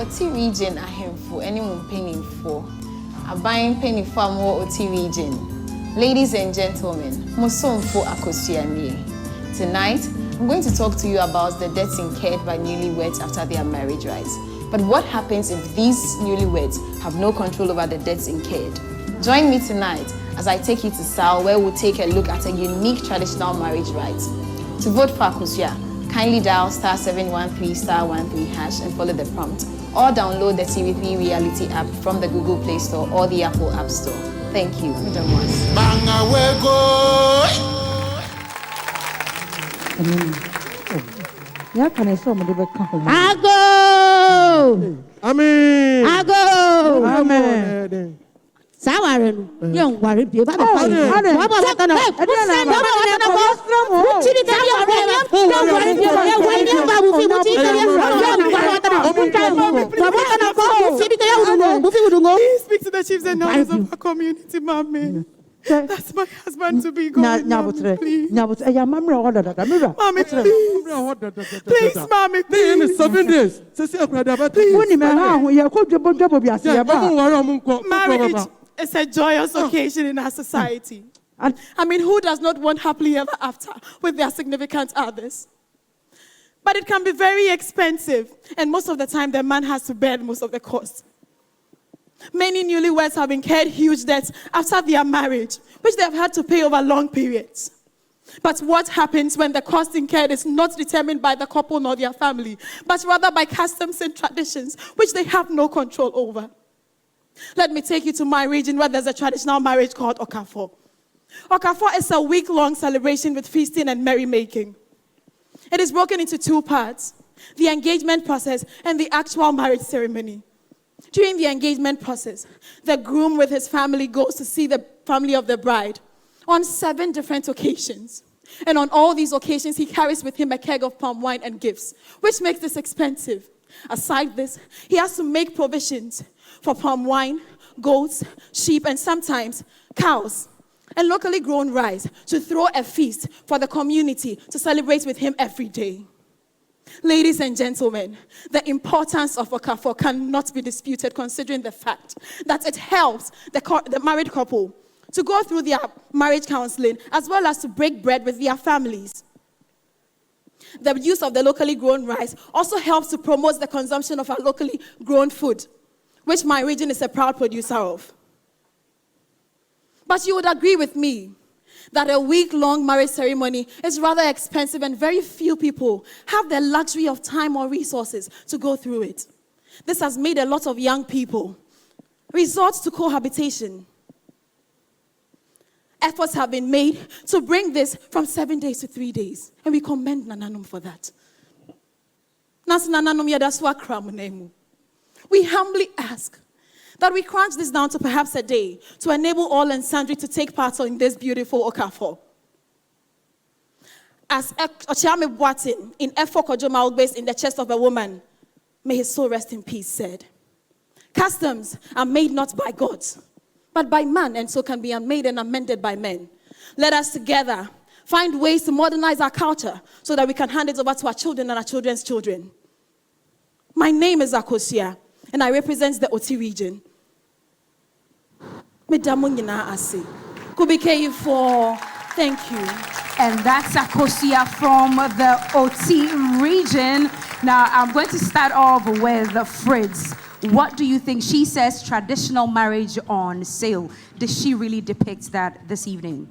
Oti region ahemfo anyone penny for. A buying penny for more Oti region. Ladies and gentlemen, Musomfo Akosua. Tonight, I'm going to talk to you about the debts incurred by newlyweds after their marriage rights. But what happens if these newlyweds have no control over the debts incurred? Join me tonight as I take you to Sal, where we'll take a look at a unique traditional marriage rights. To vote for Akosua, kindly dial *713*13# and follow the prompt, or download the TV3 Reality app from the Google Play Store or the Apple App Store. Thank you. Yeah, can I saw me the come? Ago! Amen. Ago! Amen. Sawarin, young worry, be about Please speak to the chiefs and elders of our community, Mommy. That's my husband to be going. Please. Mommy, please, Mommy, please. 7 days. Marriage is a joyous occasion in our society. I mean, who does not want happily ever after with their significant others? But it can be very expensive, and most of the time, the man has to bear most of the cost. Many newlyweds have incurred huge debts after their marriage, which they have had to pay over long periods. But what happens when the cost incurred is not determined by the couple nor their family, but rather by customs and traditions, which they have no control over? Let me take you to my region where there's a traditional marriage called Okafo. Okafo is a week-long celebration with feasting and merrymaking. It is broken into 2 parts: the engagement process and the actual marriage ceremony. During the engagement process, the groom with his family goes to see the family of the bride on 7 different occasions. And on all these occasions, he carries with him a keg of palm wine and gifts, which makes this expensive. Aside this, he has to make provisions for palm wine, goats, sheep, and sometimes cows, and locally grown rice to throw a feast for the community to celebrate with him every day. Ladies and gentlemen, the importance of Okafo cannot be disputed, considering the fact that it helps the married couple to go through their marriage counseling as well as to break bread with their families. The use of the locally grown rice also helps to promote the consumption of our locally grown food, which my region is a proud producer of. But you would agree with me that a week-long marriage ceremony is rather expensive, and very few people have the luxury of time or resources to go through it. This has made a lot of young people resort to cohabitation. Efforts have been made to bring this from 7 days to 3 days, and we commend Nananom for that. We humbly ask that we crunch this down to perhaps a day to enable all and sundry to take part in this beautiful Okafo. As Ochiame Boatin in Efo Kojomal based in the chest of a woman, may his soul rest in peace, said, "Customs are made not by God, but by man, and so can be unmade and amended by men. Let us together find ways to modernize our culture so that we can hand it over to our children and our children's children." My name is Akosua, and I represent the Oti region. Thank you. And that's Akosua from the Oti region. Now, I'm going to start off with Fritz. What do you think? She says traditional marriage on sale. Did she really depict that this evening?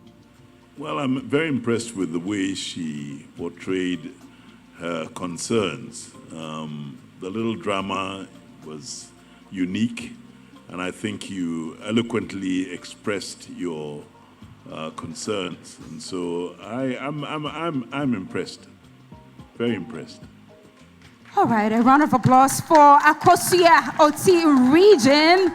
Well, I'm very impressed with the way she portrayed her concerns. The little drama was unique, and I think you eloquently expressed your concerns, and so I'm impressed, very impressed. All right, a round of applause for Akosua Oti region.